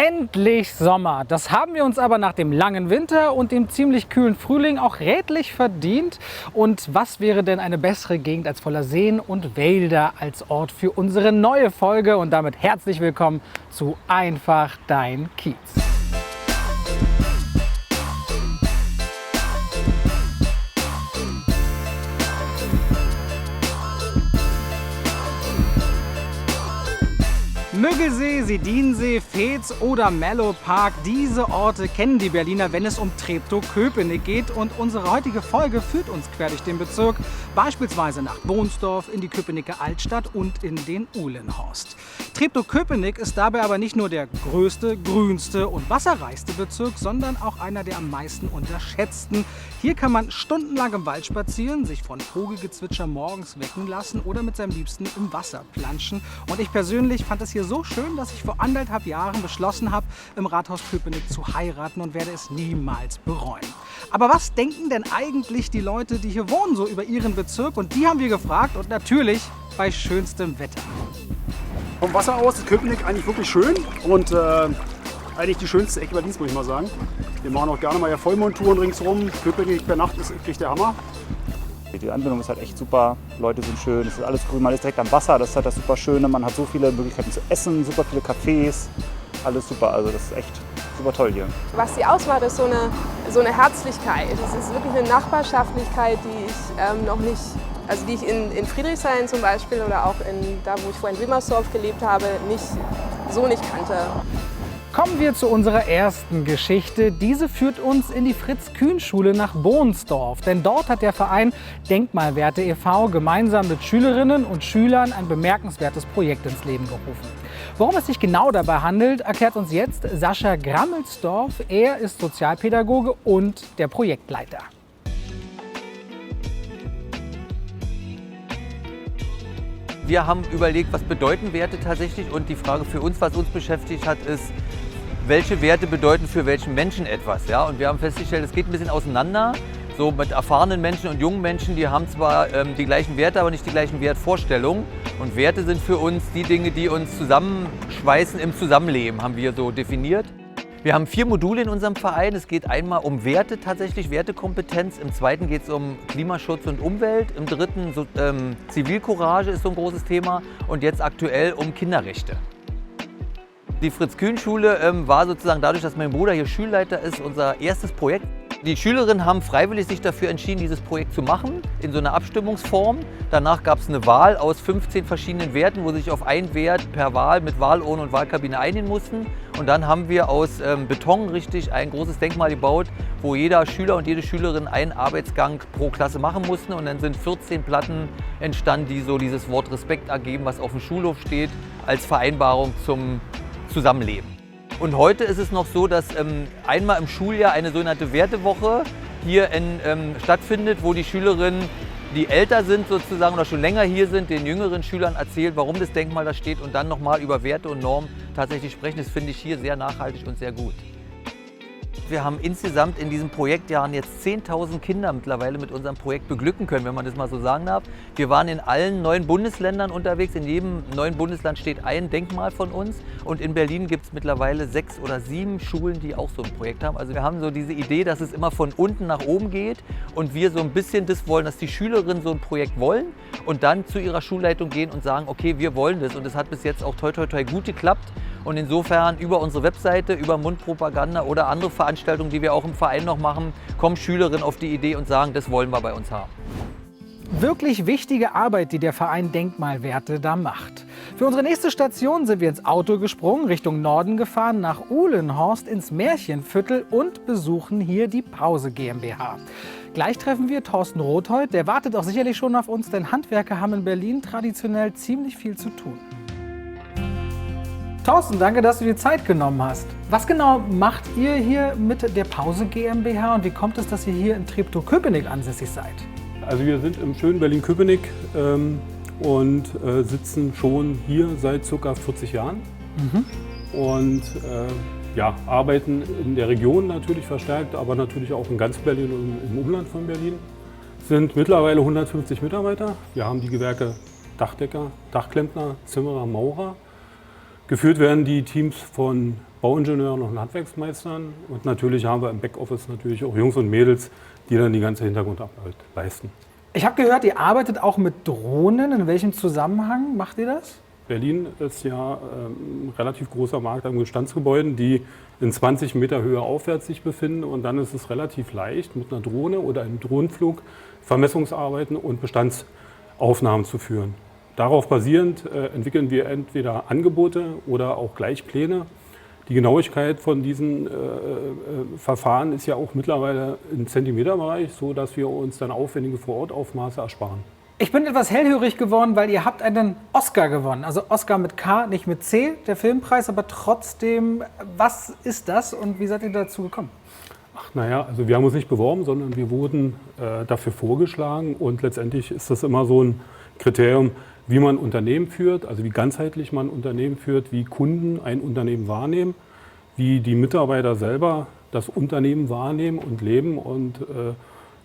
Endlich Sommer. Das haben wir uns aber nach dem langen Winter und dem ziemlich kühlen Frühling auch redlich verdient. Und was wäre denn eine bessere Gegend als voller Seen und Wälder als Ort für unsere neue Folge? Und damit herzlich willkommen zu Einfach dein Kiez. Müggelsee, Sedinsee, Veets oder Mellow Park, diese Orte kennen die Berliner, wenn es um Treptow-Köpenick geht. Und unsere heutige Folge führt uns quer durch den Bezirk, beispielsweise nach Bohnsdorf, in die Köpenicker Altstadt und in den Uhlenhorst. Treptow-Köpenick ist dabei aber nicht nur der größte, grünste und wasserreichste Bezirk, sondern auch einer der am meisten unterschätzten. Hier kann man stundenlang im Wald spazieren, sich von Vogelgezwitscher morgens wecken lassen oder mit seinem Liebsten im Wasser planschen. Und ich persönlich fand es hier so schön, dass ich vor 1,5 Jahren beschlossen habe, im Rathaus Köpenick zu heiraten und werde es niemals bereuen. Aber was denken denn eigentlich die Leute, die hier wohnen, so über ihren Bezirk? Und die haben wir gefragt und natürlich bei schönstem Wetter. Vom Wasser aus ist Köpenick eigentlich wirklich schön und eigentlich die schönste Ecke Berlins, muss ich mal sagen. Wir machen auch gerne mal Vollmondtouren ringsherum. Köpenick per Nacht ist wirklich der Hammer. Die Anbindung ist halt echt super, Leute sind schön, es ist alles grün, man ist direkt am Wasser, das ist halt das super Schöne, man hat so viele Möglichkeiten zu essen, super viele Cafés, alles super, also das ist echt super toll hier. Was sie ausmacht, ist so eine Herzlichkeit. Es ist wirklich eine Nachbarschaftlichkeit, die ich noch nicht, also die ich in Friedrichshain zum Beispiel oder auch da, wo ich vorhin in Wilmersdorf gelebt habe, nicht kannte. Kommen wir zu unserer ersten Geschichte. Diese führt uns in die Fritz-Kühn-Schule nach Bohnsdorf. Denn dort hat der Verein Denkmalwerte e.V. gemeinsam mit Schülerinnen und Schülern ein bemerkenswertes Projekt ins Leben gerufen. Worum es sich genau dabei handelt, erklärt uns jetzt Sascha Grammelsdorf. Er ist Sozialpädagoge und der Projektleiter. Wir haben überlegt, was bedeuten Werte tatsächlich, und die Frage für uns, was uns beschäftigt hat, ist, welche Werte bedeuten für welchen Menschen etwas. Ja? Und wir haben festgestellt, es geht ein bisschen auseinander. So mit erfahrenen Menschen und jungen Menschen, die haben zwar die gleichen Werte, aber nicht die gleichen Wertvorstellungen. Und Werte sind für uns die Dinge, die uns zusammenschweißen im Zusammenleben, haben wir so definiert. Wir haben 4 Module in unserem Verein. Es geht einmal um Werte tatsächlich, Wertekompetenz. Im zweiten geht es um Klimaschutz und Umwelt. Im dritten Zivilcourage ist so ein großes Thema. Und jetzt aktuell um Kinderrechte. Die Fritz-Kühn-Schule war sozusagen dadurch, dass mein Bruder hier Schulleiter ist, unser erstes Projekt. Die Schülerinnen haben freiwillig sich dafür entschieden, dieses Projekt zu machen, in so einer Abstimmungsform. Danach gab es eine Wahl aus 15 verschiedenen Werten, wo sie sich auf einen Wert per Wahl mit Wahlurne und Wahlkabine einigen mussten. Und dann haben wir aus Beton richtig ein großes Denkmal gebaut, wo jeder Schüler und jede Schülerin einen Arbeitsgang pro Klasse machen mussten. Und dann sind 14 Platten entstanden, die so dieses Wort Respekt ergeben, was auf dem Schulhof steht, als Vereinbarung zum Zusammenleben. Und heute ist es noch so, dass einmal im Schuljahr eine sogenannte Wertewoche hier stattfindet, wo die Schülerinnen, die älter sind sozusagen oder schon länger hier sind, den jüngeren Schülern erzählen, warum das Denkmal da steht und dann nochmal über Werte und Normen tatsächlich sprechen. Das finde ich hier sehr nachhaltig und sehr gut. Wir haben insgesamt in diesen Projektjahren jetzt 10.000 Kinder mittlerweile mit unserem Projekt beglücken können, wenn man das mal so sagen darf. Wir waren in allen 9 Bundesländern unterwegs. In jedem neuen Bundesland steht ein Denkmal von uns. Und in Berlin gibt es mittlerweile 6 oder 7 Schulen, die auch so ein Projekt haben. Also wir haben so diese Idee, dass es immer von unten nach oben geht. Und wir so ein bisschen das wollen, dass die Schülerinnen so ein Projekt wollen und dann zu ihrer Schulleitung gehen und sagen, okay, wir wollen das. Und das hat bis jetzt auch toi toi toi gut geklappt. Und insofern über unsere Webseite, über Mundpropaganda oder andere Veranstaltungen, die wir auch im Verein noch machen, kommen Schülerinnen auf die Idee und sagen, das wollen wir bei uns haben. Wirklich wichtige Arbeit, die der Verein Denkmalwerte da macht. Für unsere nächste Station sind wir ins Auto gesprungen, Richtung Norden gefahren, nach Uhlenhorst ins Märchenviertel und besuchen hier die Pause GmbH. Gleich treffen wir Thorsten Rothold, der wartet auch sicherlich schon auf uns, denn Handwerker haben in Berlin traditionell ziemlich viel zu tun. Thorsten, danke, dass du dir Zeit genommen hast. Was genau macht ihr hier mit der Pause GmbH und wie kommt es, dass ihr hier in Treptow-Köpenick ansässig seid? Also wir sind im schönen Berlin-Köpenick und sitzen schon hier seit ca. 40 Jahren. Und arbeiten in der Region natürlich verstärkt, aber natürlich auch in ganz Berlin und im Umland von Berlin. Sind mittlerweile 150 Mitarbeiter. Wir haben die Gewerke Dachdecker, Dachklempner, Zimmerer, Maurer. Geführt werden die Teams von Bauingenieuren und Handwerksmeistern. Und natürlich haben wir im Backoffice natürlich auch Jungs und Mädels, die dann die ganze Hintergrundarbeit leisten. Ich habe gehört, ihr arbeitet auch mit Drohnen. In welchem Zusammenhang macht ihr das? Berlin ist ja ein relativ großer Markt an Bestandsgebäuden, die in 20 Meter Höhe aufwärts sich befinden. Und dann ist es relativ leicht, mit einer Drohne oder einem Drohnenflug Vermessungsarbeiten und Bestandsaufnahmen zu führen. Darauf basierend entwickeln wir entweder Angebote oder auch Gleichpläne. Die Genauigkeit von diesen Verfahren ist ja auch mittlerweile im Zentimeterbereich, so dass wir uns dann aufwendige Vorortaufmaße ersparen. Ich bin etwas hellhörig geworden, weil ihr habt einen Oscar gewonnen. Also Oscar mit K, nicht mit C, der Filmpreis, aber trotzdem, was ist das und wie seid ihr dazu gekommen? Ach naja, also wir haben uns nicht beworben, sondern wir wurden dafür vorgeschlagen und letztendlich ist das immer so ein Kriterium, wie man Unternehmen führt, also wie ganzheitlich man Unternehmen führt, wie Kunden ein Unternehmen wahrnehmen, wie die Mitarbeiter selber das Unternehmen wahrnehmen und leben und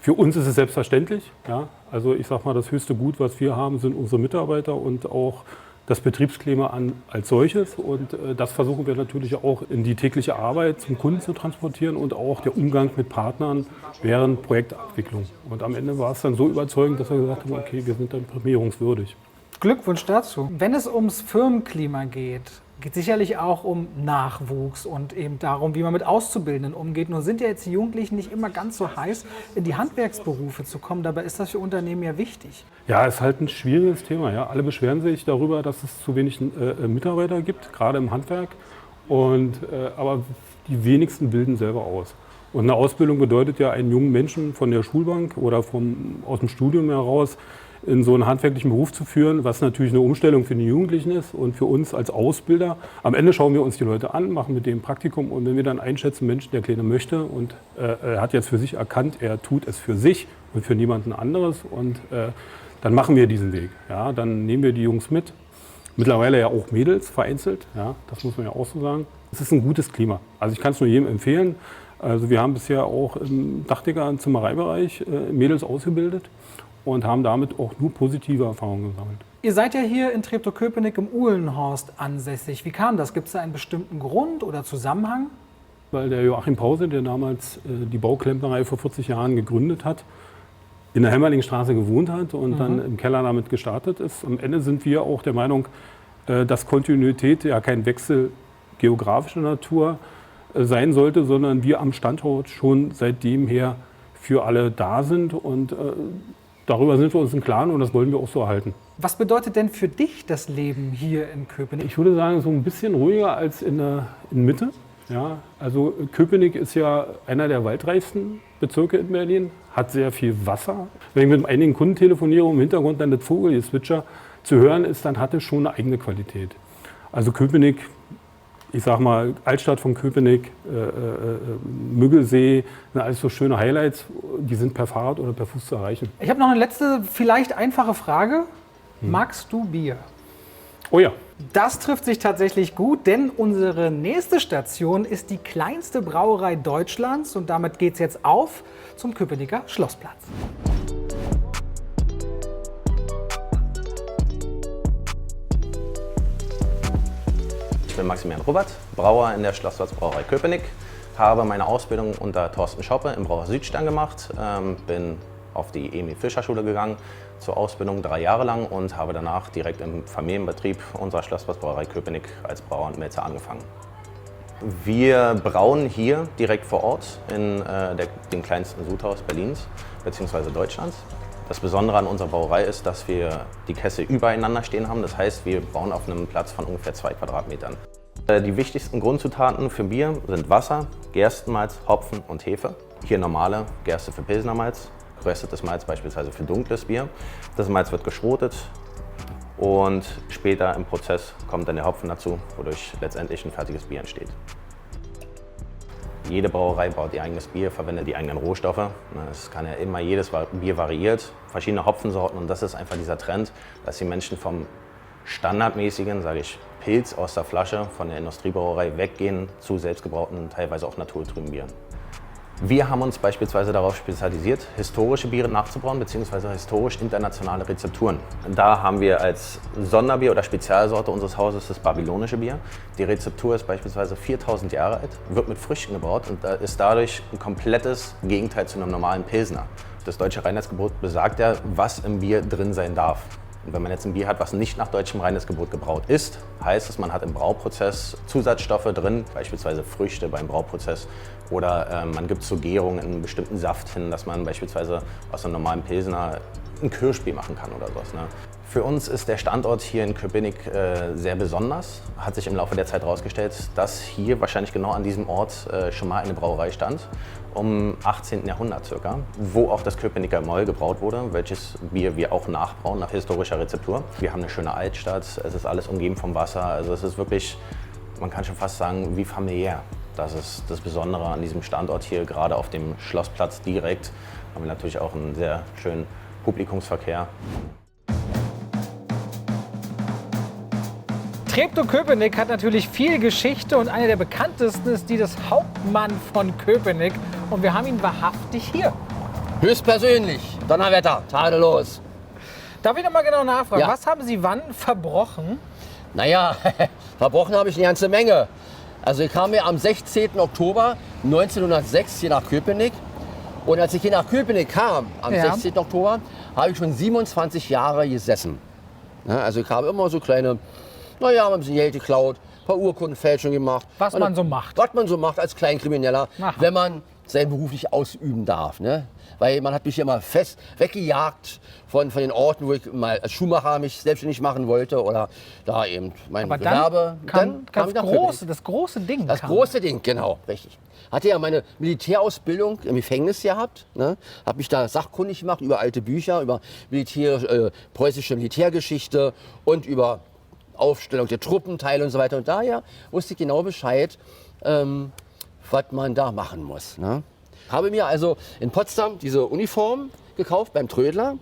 für uns ist es selbstverständlich. Ja? Also ich sage mal, das höchste Gut, was wir haben, sind unsere Mitarbeiter und auch das Betriebsklima als solches. Und das versuchen wir natürlich auch in die tägliche Arbeit zum Kunden zu transportieren und auch der Umgang mit Partnern während Projektabwicklung. Und am Ende war es dann so überzeugend, dass wir gesagt haben, okay, wir sind dann prämierungswürdig. Glückwunsch dazu. Wenn es ums Firmenklima geht sicherlich auch um Nachwuchs und eben darum, wie man mit Auszubildenden umgeht. Nun sind ja jetzt die Jugendlichen nicht immer ganz so heiß, in die Handwerksberufe zu kommen. Dabei ist das für Unternehmen ja wichtig. Ja, es ist halt ein schwieriges Thema. Ja. Alle beschweren sich darüber, dass es zu wenig Mitarbeiter gibt, gerade im Handwerk. Aber die wenigsten bilden selber aus. Und eine Ausbildung bedeutet ja, einen jungen Menschen von der Schulbank oder aus dem Studium heraus in so einen handwerklichen Beruf zu führen, was natürlich eine Umstellung für die Jugendlichen ist und für uns als Ausbilder. Am Ende schauen wir uns die Leute an, machen mit dem Praktikum und wenn wir dann einschätzen, Mensch, der Kleine möchte und er hat jetzt für sich erkannt, er tut es für sich und für niemanden anderes und dann machen wir diesen Weg. Ja, dann nehmen wir die Jungs mit, mittlerweile ja auch Mädels vereinzelt, ja, das muss man ja auch so sagen. Es ist ein gutes Klima, also ich kann es nur jedem empfehlen. Also wir haben bisher auch im Dachdecker- und Zimmereibereich Mädels ausgebildet und haben damit auch nur positive Erfahrungen gesammelt. Ihr seid ja hier in Treptow-Köpenick im Uhlenhorst ansässig. Wie kam das? Gibt es da einen bestimmten Grund oder Zusammenhang? Weil der Joachim Pause, der damals die Bauklempnerei vor 40 Jahren gegründet hat, in der Hämmerlingstraße gewohnt hat und dann im Keller damit gestartet ist. Am Ende sind wir auch der Meinung, dass Kontinuität ja kein Wechsel geografischer Natur sein sollte, sondern wir am Standort schon seitdem her für alle da sind und darüber sind wir uns im Klaren und das wollen wir auch so erhalten. Was bedeutet denn für dich das Leben hier in Köpenick? Ich würde sagen, so ein bisschen ruhiger als in Mitte. Ja, also Köpenick ist ja einer der waldreichsten Bezirke in Berlin, hat sehr viel Wasser. Wenn ich mit einigen Kunden telefoniere, im Hintergrund dann das Vogelgezwitscher zu hören ist, dann hat es schon eine eigene Qualität. Also Köpenick, ich sag mal, Altstadt von Köpenick, Müggelsee, sind alles so schöne Highlights, die sind per Fahrrad oder per Fuß zu erreichen. Ich habe noch eine letzte, vielleicht einfache Frage. Magst du Bier? Oh ja. Das trifft sich tatsächlich gut, denn unsere nächste Station ist die kleinste Brauerei Deutschlands und damit geht es jetzt auf zum Köpenicker Schlossplatz. Ich bin Maximilian Robert, Brauer in der Schlossplatzbrauerei Köpenick, habe meine Ausbildung unter Thorsten Schoppe im Brauer Südstern gemacht, bin auf die Emil Fischer Schule gegangen zur Ausbildung 3 Jahre lang und habe danach direkt im Familienbetrieb unserer Schlossplatzbrauerei Köpenick als Brauer und Melzer angefangen. Wir brauen hier direkt vor Ort in dem kleinsten Sudhaus Berlins bzw. Deutschlands. Das Besondere an unserer Brauerei ist, dass wir die Kessel übereinander stehen haben. Das heißt, wir brauen auf einem Platz von ungefähr 2 Quadratmetern. Die wichtigsten Grundzutaten für Bier sind Wasser, Gerstenmalz, Hopfen und Hefe. Hier normale Gerste für Pilsnermalz, geröstetes Malz beispielsweise für dunkles Bier. Das Malz wird geschrotet und später im Prozess kommt dann der Hopfen dazu, wodurch letztendlich ein fertiges Bier entsteht. Jede Brauerei braut ihr eigenes Bier, verwendet die eigenen Rohstoffe. Es kann ja immer jedes Bier variiert, verschiedene Hopfensorten und das ist einfach dieser Trend, dass die Menschen vom standardmäßigen, sage ich, Pilz aus der Flasche von der Industriebrauerei weggehen zu selbstgebrauten, teilweise auch naturtrüben Bieren. Wir haben uns beispielsweise darauf spezialisiert, historische Biere nachzubrauen bzw. historisch internationale Rezepturen. Da haben wir als Sonderbier oder Spezialsorte unseres Hauses das babylonische Bier. Die Rezeptur ist beispielsweise 4000 Jahre alt, wird mit Früchten gebraut und ist dadurch ein komplettes Gegenteil zu einem normalen Pilsner. Das deutsche Reinheitsgebot besagt ja, was im Bier drin sein darf. Und wenn man jetzt ein Bier hat, was nicht nach deutschem Reinheitsgebot gebraut ist, heißt es, man hat im Brauprozess Zusatzstoffe drin, beispielsweise Früchte beim Brauprozess. Oder man gibt zur Gärung einen bestimmten Saft hin, dass man beispielsweise aus einem normalen Pilsner ein Kirschbier machen kann oder sowas. Ne? Für uns ist der Standort hier in Köpenick sehr besonders. Hat sich im Laufe der Zeit herausgestellt, dass hier wahrscheinlich genau an diesem Ort schon mal eine Brauerei stand, um 18. Jahrhundert circa, wo auch das Köpenicker Moll gebraut wurde, welches Bier wir auch nachbrauen nach historischer Rezeptur. Wir haben eine schöne Altstadt, es ist alles umgeben vom Wasser, also es ist wirklich, man kann schon fast sagen, wie familiär. Das ist das Besondere an diesem Standort hier, gerade auf dem Schlossplatz direkt. Haben wir natürlich auch einen sehr schönen Publikumsverkehr. Treptow-Köpenick hat natürlich viel Geschichte und eine der bekanntesten ist die des Hauptmann von Köpenick. Und wir haben ihn wahrhaftig hier. Höchstpersönlich, Donnerwetter, tadellos. Darf ich noch mal genau nachfragen, Ja. was haben Sie wann verbrochen? Naja, verbrochen habe ich eine ganze Menge. Also ich kam mir am 16. Oktober 1906 hier nach Köpenick. Und als ich hier nach Köpenick kam, am Ja. 16. Oktober, habe ich schon 27 Jahre gesessen. Ja, also ich habe immer so kleine, naja, ein bisschen Geld geklaut, ein paar Urkundenfälschungen gemacht. Was man so macht. Was man so macht als Kleinkrimineller, Aha. wenn man seinen Beruf nicht ausüben darf. Ne? Weil man hat mich immer fest weggejagt von den Orten, wo ich mal als Schuhmacher mich selbstständig machen wollte oder da eben mein Aber Gewerbe. dann kam ich nach Köpenick. das große Ding. Das kam. große Ding, genau, richtig. Hatte ja meine Militärausbildung im Gefängnis gehabt. Ne? Habe mich da sachkundig gemacht über alte Bücher, über preußische Militärgeschichte und über Aufstellung der Truppenteile und so weiter. Und daher wusste ich genau Bescheid, was man da machen muss. Ne? Habe mir also in Potsdam diese Uniform gekauft beim Trödler,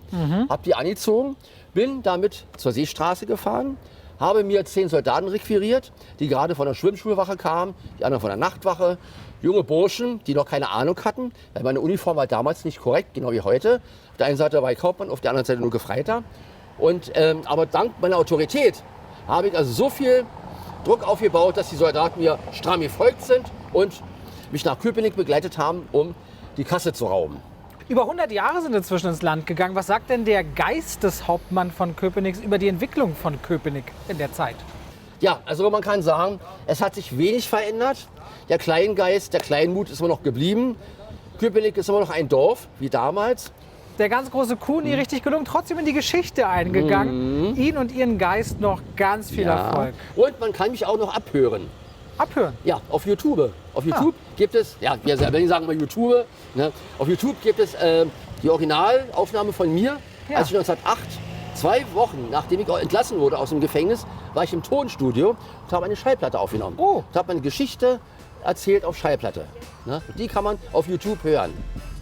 habe die angezogen, bin damit zur Seestraße gefahren, habe mir 10 Soldaten requiriert, die gerade von der Schwimmschulwache kamen, die anderen von der Nachtwache, junge Burschen, die noch keine Ahnung hatten, weil meine Uniform war damals nicht korrekt, genau wie heute. Auf der einen Seite war ich Kaufmann, auf der anderen Seite nur Gefreiter. Und, aber dank meiner Autorität habe ich also so viel Druck aufgebaut, dass die Soldaten mir stramm gefolgt sind und mich nach Köpenick begleitet haben, um die Kasse zu rauben. Über 100 Jahre sind inzwischen ins Land gegangen. Was sagt denn der Geist des Hauptmann von Köpenicks über die Entwicklung von Köpenick in der Zeit? Ja, also man kann sagen, es hat sich wenig verändert. Der Kleingeist, der Kleinmut ist immer noch geblieben. Köpenick ist immer noch ein Dorf, wie damals. Der ganz große Kuhn, ihr richtig gelungen, trotzdem in die Geschichte eingegangen. Ihnen und Ihren Geist noch ganz viel Erfolg. Und man kann mich auch noch abhören. Abhören. Ja, auf YouTube. Auf YouTube gibt es, ja, wir Berlin sagen mal YouTube. Ne? Auf YouTube gibt es die Originalaufnahme von mir, Ja. als ich 1908, 2 Wochen nachdem ich auch entlassen wurde aus dem Gefängnis, war ich im Tonstudio und habe eine Schallplatte aufgenommen. Oh. Und habe meine Geschichte erzählt auf Schallplatte. Ne? Die kann man auf YouTube hören.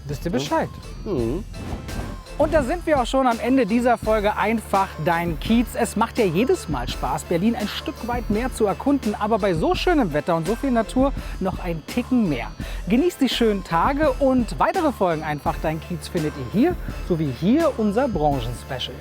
Wisst ihr Bescheid? Und da sind wir auch schon am Ende dieser Folge Einfach dein Kiez. Es macht ja jedes Mal Spaß, Berlin ein Stück weit mehr zu erkunden, aber bei so schönem Wetter und so viel Natur noch ein Ticken mehr. Genießt die schönen Tage und weitere Folgen Einfach dein Kiez findet ihr hier, sowie hier unser Branchenspecial.